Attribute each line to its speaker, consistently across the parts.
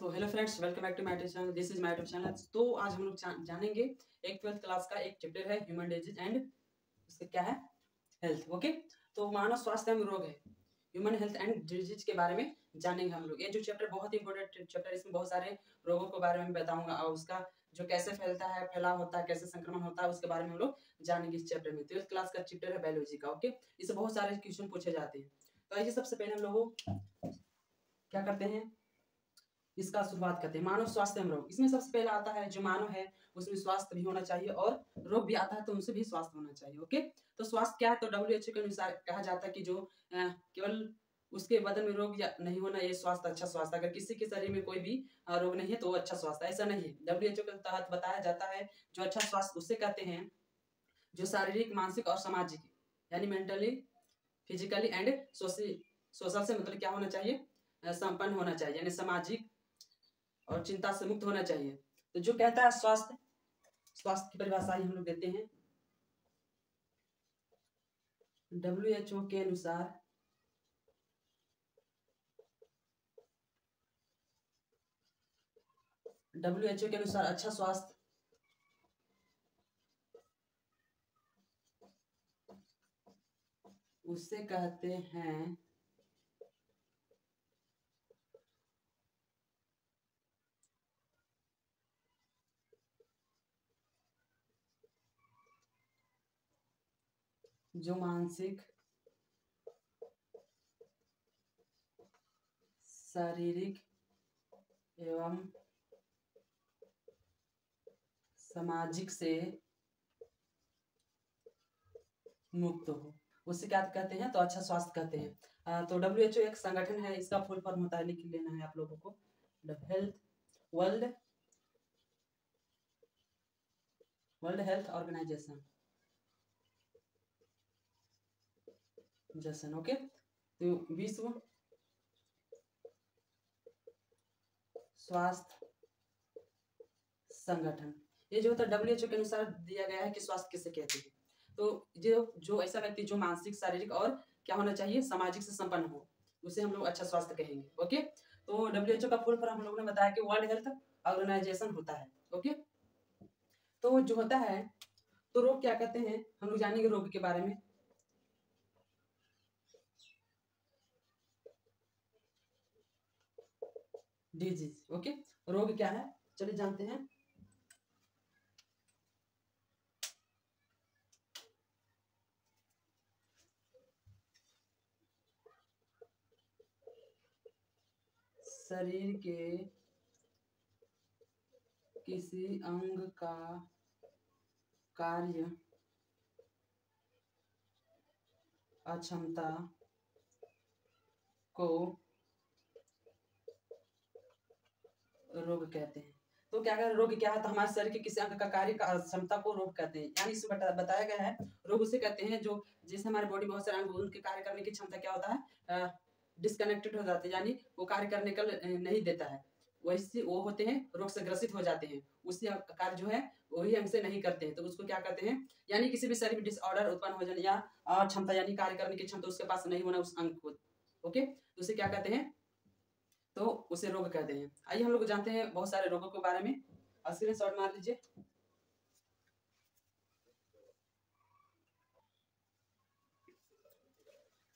Speaker 1: तो hello friends, welcome back to my YouTube channel. This is my YouTube channel. तो आज हम लोग जानेंगे एक 12th क्लास का एक चैप्टर है ह्यूमन डिजीज एंड उसका क्या है, हेल्थ। ओके, तो मानव स्वास्थ्य एवं रोग है, ह्यूमन हेल्थ एंड डिजीज के बारे में जानेंगे हम लोग। ये जो चैप्टर बहुत ही इंपॉर्टेंट चैप्टर, इसमें बहुत सारे रोगों के बारे में बताऊंगा और उसका जो कैसे फैलता है, फैलाव होता है, कैसे संक्रमण होता है, उसके बारे में हम लोग जानेंगे इस चैप्टर में। 12th क्लास का चैप्टर है बायोलॉजी का। ओके, इससे बहुत सारे क्वेश्चन पूछे जाते हैं। तो आइए सबसे पहले हम लोग क्या करते हैं, इसका शुरुआत करते हैं। मानव स्वास्थ्य एवं रोग, इसमें सबसे पहला आता है जो मानव है उसमें स्वास्थ्य भी होना चाहिए और रोग भी आता है तो उनसे भी स्वास्थ्य होना चाहिए। ओके, तो स्वास्थ्य क्या है, तो WHO के अनुसार कहा जाता है कि जो केवल उसके बदन में रोग या नहीं होना, ये स्वास्थ्य अच्छा स्वास्थ्य। अगर किसी के शरीर में कोई भी रोग नहीं है तो वो अच्छा स्वास्थ्य, ऐसा नहीं है। WHO के तहत बताया जाता है जो अच्छा स्वास्थ्य उससे कहते हैं जो शारीरिक, मानसिक और सामाजिक, यानी मेंटली, फिजिकली एंड सोशल से मतलब क्या होना चाहिए, संपन्न होना चाहिए, यानी सामाजिक और चिंता से मुक्त होना चाहिए। तो जो कहता है स्वास्थ्य, स्वास्थ्य की परिभाषा ही हम लोग देते हैं। WHO के अनुसार WHO के अनुसार अच्छा स्वास्थ्य उससे कहते हैं जो मानसिक, शारीरिक एवं सामाजिक से मुक्त हो, उससे क्या कहते हैं, तो अच्छा स्वास्थ्य कहते हैं। तो WHO एक संगठन है, इसका फुल फॉर्म होता है, लिख लेना है आप लोगों को, हेल्थ वर्ल्ड हेल्थ ऑर्गेनाइजेशन जैसन। ओके, तो विश्व स्वास्थ्य संगठन, ये जो होता है WHO के अनुसार दिया गया है कि स्वास्थ्य किसे कहते हैं। तो जो ऐसा व्यक्ति जो मानसिक, शारीरिक और क्या होना चाहिए, सामाजिक से संपन्न हो, उसे हम लोग अच्छा स्वास्थ्य कहेंगे। ओके, तो WHO का फुल फॉर्म हम लोगों ने बताया कि वर्ल्ड हेल्थ ऑर्गेनाइजेशन होता है। ओके, तो जो होता है, तो रोग क्या कहते हैं, हम लोग जानेंगे रोग के बारे में। डिजीज, ओके, रोग क्या है, चलिए जानते हैं। शरीर के किसी अंग का कार्य अक्षमता को रोग कहते हैं। तो क्या कर रोग क्या है, तो हमारे शरीर के किसी अंग का कार्य का क्षमता को रोग कहते हैं। यानी इसमें बताया गया है रोग उसे कहते हैं जो, जैसे हमारे बॉडी बहुत सारे अंग, उनके कार्य करने की क्षमता क्या होता है, डिस्कनेक्टेड हो जाते हैं, यानी वो कार्य करने का नहीं देता है, वैसे वो होते हैं रोग से ग्रसित हो जाते हैं, उससे कार्य जो है वही अंग से नहीं करते हैं, तो उसको क्या कहते हैं, यानी किसी भी शरीर में डिसऑर्डर उत्पन्न हो जाने या क्षमता, यानी कार्य करने की क्षमता उसके पास नहीं होना उस अंग को। ओके, तो उसे क्या कहते हैं, तो उसे रोग कहते हैं। आइए हम लोग जानते हैं बहुत सारे रोगों के बारे में, स्क्रीनशॉट मार लीजिए।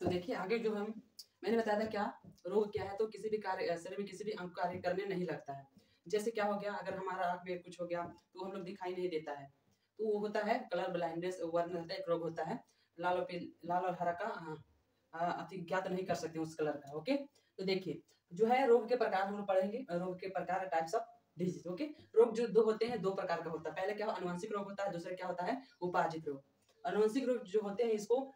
Speaker 1: तो देखिए आगे जो हम, मैंने बताया था क्या रोग क्या है, तो किसी भी कार्य, शरीर में किसी भी अंग कार्य करने नहीं लगता है। जैसे क्या हो गया, अगर हमारा आंख में कुछ हो गया तो हम लोग दिखाई नहीं देता है, तो वो होता है कलर ब्लाइंडनेस, वर्ण होता है, एक रोग होता है। लाल और हरा का अति ज्ञात नहीं कर सकते उस कलर का। ओके, तो देखिए जो है रोग के प्रकार हम लोग पढ़ेंगे, रोग के प्रकार, टाइप्स ऑफ डिजीज। ओके, रोग जो दो होते हैं, दो प्रकार का होता है। पहले क्या अनुवांशिक रोग होता है, दूसरा क्या होता है, उपार्जित रोग। अनुवांशिक रोग जो होते हैं इसको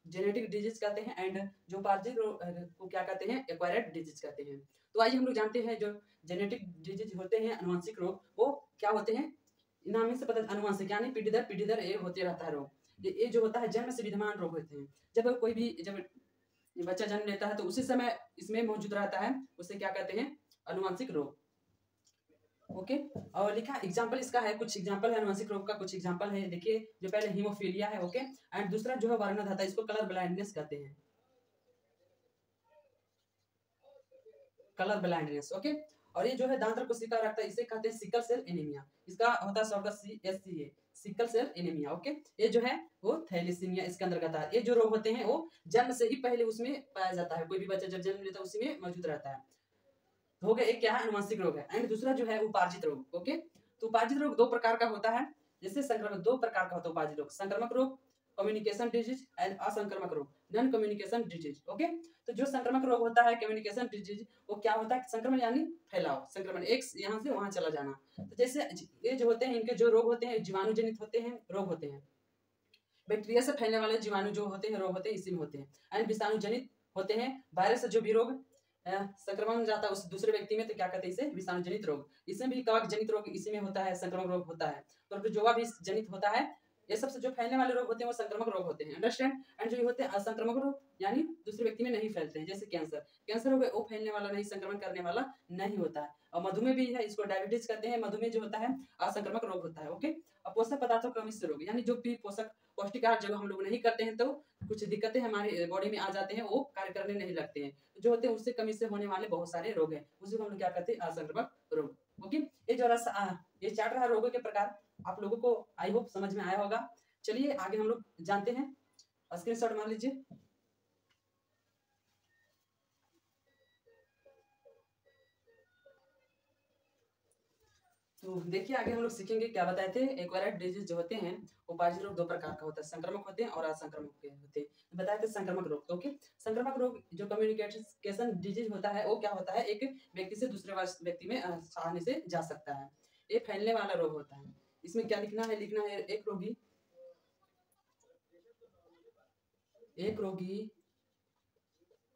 Speaker 1: जेनेटिक डिजीज कहते हैं, एंड जो उपार्जित रोग को क्या कहते हैं, एक्वायर्ड डिजीज कहते हैं। तो आइए हम लोग जानते हैं जो जेनेटिक डिजीज होते हैं, अनुवांशिक रोग, वो क्या होते हैं, नाम से पता, अनुवांशिक यानी पीढ़ी दर ये होते रहता है रोग। ये जो होता है जन्म से विद्यमान रोग होते हैं। जब कोई भी, जब बच्चा जन्म लेता है तो उसी समय इसमें मौजूद रहता है, उसे क्या कहते हैं, अनुवांशिक रोग। ओके, और लिखा एग्जांपल इसका है, कुछ एग्जांपल है अनुवांशिक रोग का, कुछ एग्जांपल है। देखिए जो पहले हीमोफीलिया है, ओके, एंड दूसरा जो है वर्णधाता, इसको कलर ब्लाइंडनेस कहते हैं, कलर ब्लाइंडनेस। ओके, और ये जो है दांत कोशिका रखता है, इसे कहते हैं सिकल सेल एनीमिया। इसका होता है shortcut CSCA, sickle cell anaemia. Okay, ये जो है वो थैलेसीमिया इसके अंतर्गत है। ये जो रोग होते हैं वो जन्म से ही पहले उसमें पाया जाता है, कोई भी बच्चा जब जन्म लेता है उसी में मौजूद रहता है। हो गया, एक क्या है अनुवांशिक रोग है, एंड दूसरा जो है उपार्जित रोग। ओके, तो उपार्जित रोग दो प्रकार का होता है, जैसे संक्रमक दो प्रकार का होता है उपार्जित रोग, संक्रमक रोग कम्युनिकेशन डिजीज एंड असंक्रमक रोग नॉन कम्युनिकेशन डिजीज। ओके, तो जो संक्रमक रोग होता है कम्युनिकेशन डिजीज, वो क्या होता है, संक्रमण यानी फैलाव, संक्रमण एक यहाँ से वहां चला जाना। तो जैसे ये जो होते हैं इनके जो रोग होते हैं जीवाणु जनित होते हैं, रोग होते हैं। बैक्टीरिया से फैलने वाले जीवाणु जो होते हैं रोग होते हैं इसी में होते हैं, एंड विषाणु जनित होते हैं, वायरस से जो भी रोग संक्रमण जाता है उस दूसरे व्यक्ति में तो क्या कहते हैं इसे विषाणु जनित रोग। इसमें भी कवक जनित रोग इसी में होता है, संक्रमण रोग होता है। तो जो भी जनित होता है ये सबसे जो फैलने वाले रोग होते हैं वो संक्रमक रोग होते हैं, अंडरस्टैंड। एंड जो ये होते हैं असंक्रमक रोग यानी दूसरे व्यक्ति में नहीं फैलते हैं, जैसे कैंसर, कैंसर हो गया वो फैलने वाला नहीं, संक्रमण करने वाला नहीं होता है। और मधुमेह भी है, इसको डायबिटीज कहते हैं, मधुमेह जो होता है असंक्रमक रोग होता है। ओके, और पोषक पदार्थों का मिश्र रोग यानी जो भी पोषक पौष्टिक आहार जब हम लोग नहीं करते हैं तो कुछ दिक्कतें हमारी बॉडी में आ जाते हैं, वो कार्य करने नहीं लगते हैं, जो होते हैं उससे कमी से होने वाले बहुत सारे रोग हैं, उसी को हम लोग क्या कहते हैं असंक्रमक रोग। ओके, ये जो ये चार्ट रहा रोगों के प्रकार, आप लोगों को आई होप समझ में आया होगा। चलिए आगे हम लोग जानते हैं, स्क्रीनशॉट मान लीजिए। तो देखिए आगे हम लोग सीखेंगे क्या बताए थे, एक्वायर्ड डिजीज जो होते हैं उपार्जित रोग दो प्रकार का होता है, संक्रमक होते हैं और असंक्रमक होते हैं। बताए थे संक्रमक रोग। ओके, संक्रमक रोग जो कम्युनिकेशन डिजीज होता है वो क्या होता है, एक व्यक्ति से दूसरे व्यक्ति में आसानी से जा सकता है, ये फैलने वाला रोग होता है। इसमें क्या लिखना है, लिखना है एक रोगी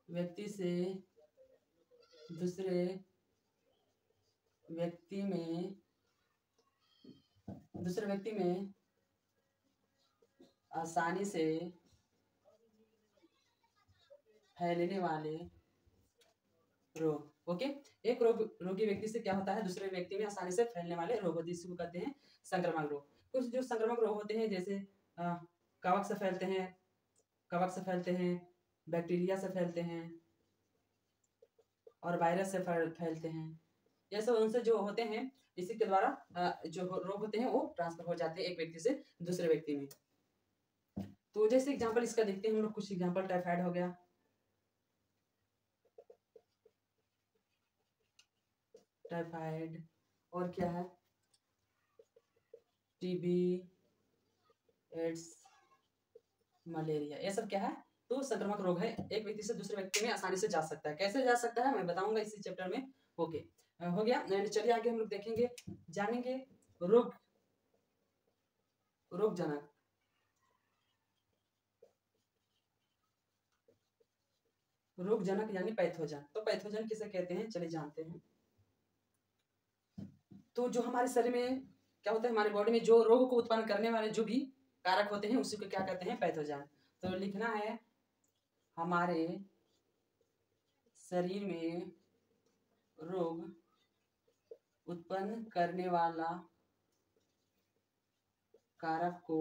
Speaker 1: व्यक्ति से दूसरे व्यक्ति में आसानी से फैलने वाले रोग। ओके, एक रोगी व्यक्ति से क्या होता है दूसरे व्यक्ति में आसानी से फैलने वाले रोग होते हैं, इसको कहते हैं संक्रमक रोग। कुछ जो संक्रमक रोग होते हैं जैसे कवक से फैलते हैं, बैक्टीरिया से फैलते हैं और वायरस से फैलते हैं। ये सब उनसे जो होते हैं इसी के द्वारा जो रोग होते हैं वो ट्रांसफर हो जाते हैं एक व्यक्ति से दूसरे व्यक्ति में। तो जैसे एग्जांपल इसका देखते हैं हम लोग, कुछ एग्जांपल टाइफाइड हो गया, टाइफाइड और क्या है टीबी, एड्स, मलेरिया, ये सब क्या है तो संक्रमक रोग है, एक व्यक्ति से दूसरे व्यक्ति में आसानी से जा सकता है। कैसे जा सकता है मैं बताऊंगा इसी चैप्टर में। ओके, हो गया। चलिए आगे हम लोग देखेंगे, जानेंगे रोगजनक यानी पैथोजन। तो पैथोजन किसे कहते हैं चलिए जानते हैं। तो जो हमारे शरीर में क्या होता है, हमारे बॉडी में जो रोग को उत्पन्न करने वाले जो भी कारक होते हैं उसी को क्या कहते हैं पैथोजन। तो लिखना है हमारे शरीर में रोग उत्पन्न करने वाला कारक को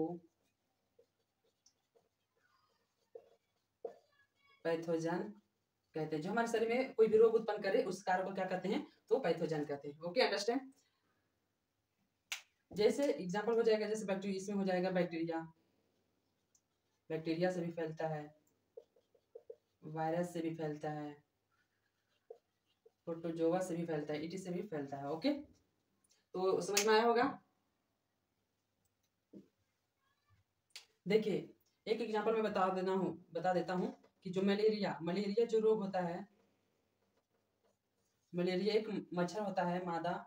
Speaker 1: पैथोजन कहते हैं। जो हमारे शरीर में कोई भी रोग उत्पन्न करे उस कारक को क्या कहते हैं तो पैथोजन कहते हैं। Okay, understand. जैसे एग्जांपल हो जाएगा, जैसे बैक्टीरिया, इसमें हो जाएगा बैक्टीरिया से भी फैलता है, वायरस से भी फैलता है, प्रोटोजोआ से भी फैलता है, ईटी से भी फैलता है। ओके, तो समझ में आया होगा। देखिए एक एग्जांपल मैं बता देता हूं कि जो मलेरिया जो रोग होता है, मलेरिया एक मच्छर होता है मादा,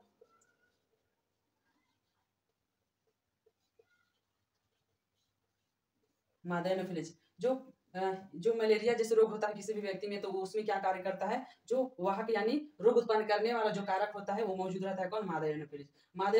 Speaker 1: एनोफिलिस। जो मलेरिया जैसे रोग होता है किसी भी व्यक्ति में, तो वो उसमें क्या कार्य करता है, जो वाहक यानी रोग उत्पन्न करने वाला जो कारक होता है वो मौजूद रहता है, कौन, मादा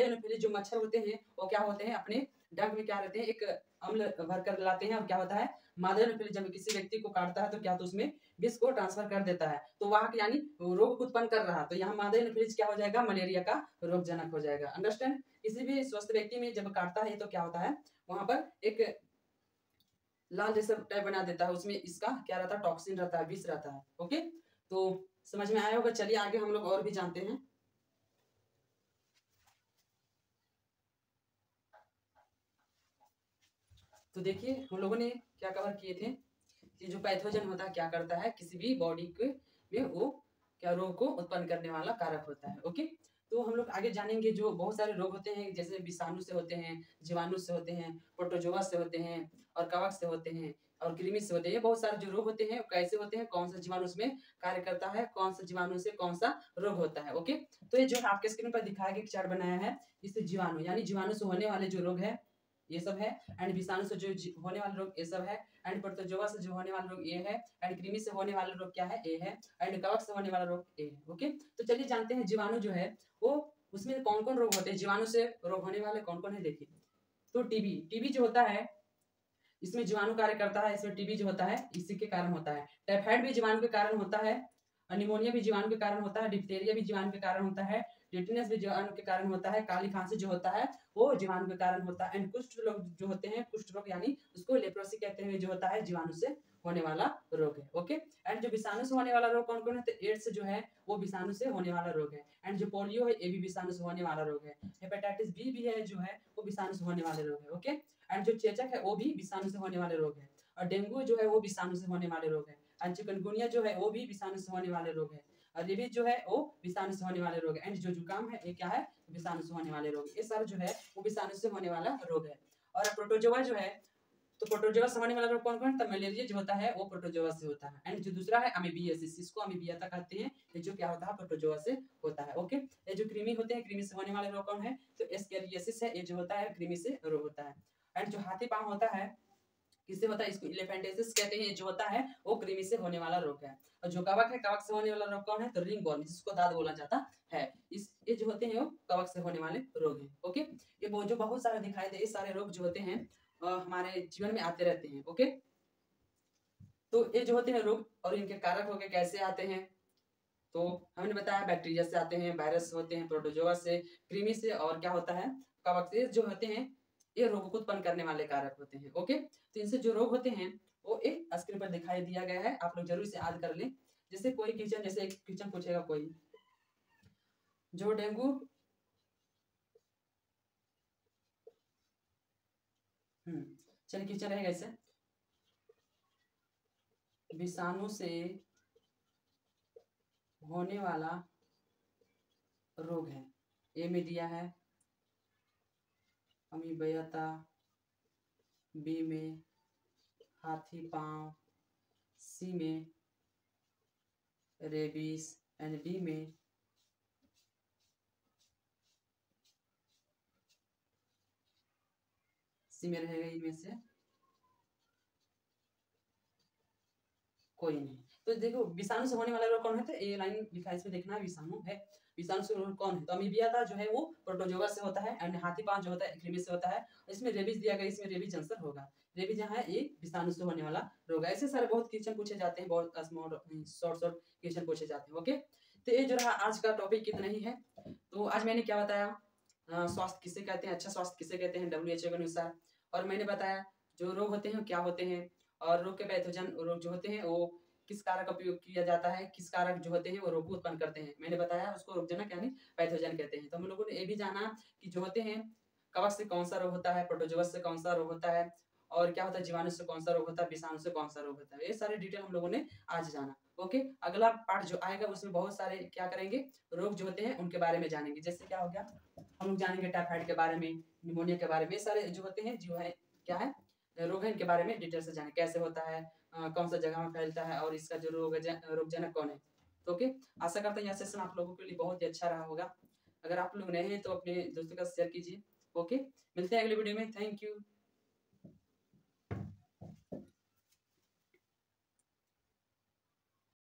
Speaker 1: एनोफिलिस। जो मच्छर होते हैं वो क्या होते हैं, अपने डंक में क्या रहते हैं, एक अम्ल भर कर लाते हैं, और क्या होता है मादा एनोफिलिस जब किसी व्यक्ति को काटता है तो क्या तो उसमें विष को ट्रांसफर कर देता है, तो वाहक यानी रोग उत्पन्न कर रहा है, तो यहाँ मादा एनोफिलिस क्या हो जाएगा, मलेरिया का रोगजनक हो जाएगा। अंडरस्टैंड। किसी भी स्वस्थ व्यक्ति में जब काटता है तो क्या होता है, वहां पर एक लाल जैसा टाइप बना देता है, उसमें इसका क्या रहता है, टॉक्सिन रहता है, विष रहता है। ओके, तो समझ में आया होगा। चलिए आगे हम लोग और भी जानते हैं। तो देखिए हम लोगों ने क्या कवर किए थे कि जो पैथोजन होता है क्या करता है, किसी भी बॉडी के में वो क्या रोग को उत्पन्न करने वाला कारक होता है। ओके, तो हम लोग आगे जानेंगे जो बहुत सारे रोग होते हैं, जैसे विषाणु से होते हैं, जीवाणु से होते हैं, प्रोटोजोआ से होते हैं और कवक से होते हैं और कृमि से होते हैं। ये बहुत सारे जो रोग होते हैं कैसे होते हैं, कौन सा जीवाणु उसमें कार्य करता है, कौन सा जीवाणु से कौन सा रोग होता है। ओके, तो ये जो आपके स्क्रीन पर दिखाया गया चार्ट बनाया है, इससे जीवाणु यानी जीवाणु से होने वाले जो रोग है ये सब है, एंड विषाणु से जो होने वाले रोग ये सब है, एंड प्रोटोजोआ से जो होने वाला रोग ये है, एंड कृमि से होने वाला रोग क्या है, ए है, एंड कवक से होने वाला रोग ए है। ओके, तो चलिए जानते हैं जीवाणु जो है वो उसमें कौन कौन रोग होते हैं, जीवाणु से रोग होने वाले कौन कौन है। देखिए, तो टीबी, टीबी जो होता है इसमें जीवाणु कार्य करता है, इसमें टीबी जो होता है इसी के कारण होता है। टाइफाइड भी जीवाणु के कारण होता है, निमोनिया भी जीवाणु के कारण होता है, डिप्थेरिया भी जीवाणु के कारण होता है, टिटनेस भी जीवाणु के कारण होता है, काली खांसी जो होता है वो जीवाणु के कारण होता है, एंड कुष्ठ रोग जो होते हैं, कुष्ठ रोग यानी उसको लेप्रोसी कहते हैं, जो होता है जीवाणु से होने वाला रोग है। ओके, एंड जो विषाणु से होने वाला रोग कौन कौन है, तो एड्स जो है वो विषाणु से होने वाला रोग है, एंड जो पोलियो है ये भी विषाणु से होने वाला रोग है, हेपेटाइटिस बी भी है जो है वो विषाणु से होने वाले रोग है। ओके, एंड जो चेचक है वो भी विषाणु से होने वाले रोग है, और डेंगू जो है वो विषाणु से होने वाले रोग है, एंड चिकनगुनिया जो है वो भी विषाणु से होने वाले रोग है, और रेबीज जो है वो विषाणु से होने वाले रोग है, एंड जो जुकाम है ये क्या है, विषाणु से होने वाले रोग। ये सारा जो है वो विषाणु से होने वाला रोग है। और प्रोटोजोआ जो है, तो प्रोटोजोआ से होने वाला रोग कौन कौन है, तो मलेरिया जो होता है वो प्रोटोजोआ से होता है, एंड जो दूसरा है अमीबियासिस, इसको अमीबियाता कहते हैं, ये जो क्या होता है प्रोटोजोआ से होता है। ओके, ये जो कृमि होते हैं, कृमि से होने वाले रोग कौन है, तो एस्केरियासिस है, ये जो होता है कृमि से रोग होता है। एंड जो हाथी पांव होता है किससे होता है, इसको इलेफेंटियासिस कहते हैं, ये जो होता है वो कृमि से होने वाला रोग है। और जो कवक है, कवक से होने वाला रोग कौन है, तो रिंग वर्म, जिसको दाद बोला जाता है, इस ये जो होते हैं वो कवक से होने वाले रोग हैं। ओके, ये वो जो बहुत सारे दिखाई दे, ये सारे रोग जो होते हैं हमारे जीवन में आते रहते हैं। ओके, तो ये जो होते हैं रोग और इनके कारक हो गए कैसे आते हैं, तो हमने बताया बैक्टीरिया से आते हैं, वायरस होते हैं, प्रोटोजोआ से, कृमि से, और क्या होता है कवक से। जो होते हैं ये रोग को उत्पन्न करने वाले कारक होते हैं। ओके, तो इनसे जो रोग होते हैं वो एक स्क्रीन पर दिखाई दिया गया है, आप लोग जरूर से याद कर लें। जैसे कोई क्वेश्चन, जैसे एक क्वेश्चन पूछेगा कोई, जो डेंगू चलिए क्वेश्चन रहेगा ऐसे, विषाणु से होने वाला रोग है, ए में दिया है अमीबियाता, बी में हाथी पांव, सी में रेबीज, एंड डी में सी में रहेगा इनमें से कोई नहीं। तो देखो विषाणु से होने वाला रोग कौन है, तो ए लाइन लिखा है इसमें देखना है, विषाणु है, विषाणु से रोग कौन है, तो अमीबियाता जो है वो प्रोटोजोआ से होता है, एंड हाथी पांव जो होता है कृमि से होता है। इसमें रेबीज दिया गया, इसमें रेबीज आंसर होगा। रेबीज यहाँ है ये विषाणु से होने वाला रोग है। ऐसे सारे बहुत क्वेश्चन पूछे जाते हैं, बहुत शॉर्ट शॉर्ट क्वेश्चन पूछे जाते हैं। ओके, तो ये जो रहा आज का टॉपिक कितना ही है। तो आज मैंने क्या बताया, स्वास्थ्य किसे कहते हैं, अच्छा स्वास्थ्य किसे कहते हैं WHO के अनुसार, और मैंने बताया जो रोग होते हैं क्या होते हैं, और रोग के पैथोजन रोग जो होते हैं वो किस कारक का उपयोग किया जाता है, किस कारक जो होते हैं वो रोग को उत्पन्न करते हैं, मैंने बताया उसको रोगजनक यानी पैथोजन कहते हैं। तो हम लोगों ने ये भी जाना कि जो होते हैं कवक से कौन सा रोग होता है, प्रोटोजोआ से कौन सा रोग होता है, और क्या होता है जीवाणु से कौन सा रोग होता है, विषाणु से कौन सा रोग होता है, ये सारे डिटेल हम लोगों ने आज जाना। ओके, अगला पार्ट जो आएगा उसमें बहुत सारे क्या करेंगे, रोग जो होते हैं उनके बारे में जानेंगे। जैसे क्या हो गया, हम लोग जानेंगे टाइफाइड के बारे में, निमोनिया के बारे में, ये सारे जो होते हैं जो है क्या है रोग है, इनके बारे में डिटेल से जाने कैसे होता है, कौन सा जगह में फैलता है, और इसका जो रोगजनक कौन है। तो ओके, आशा करते हैं यह सेशन आप लोगों के लिए बहुत ही अच्छा रहा होगा। अगर आप लोग नए हैं तो अपने दोस्तों का शेयर कीजिए। ओके, मिलते हैं अगले वीडियो में, थैंक यू।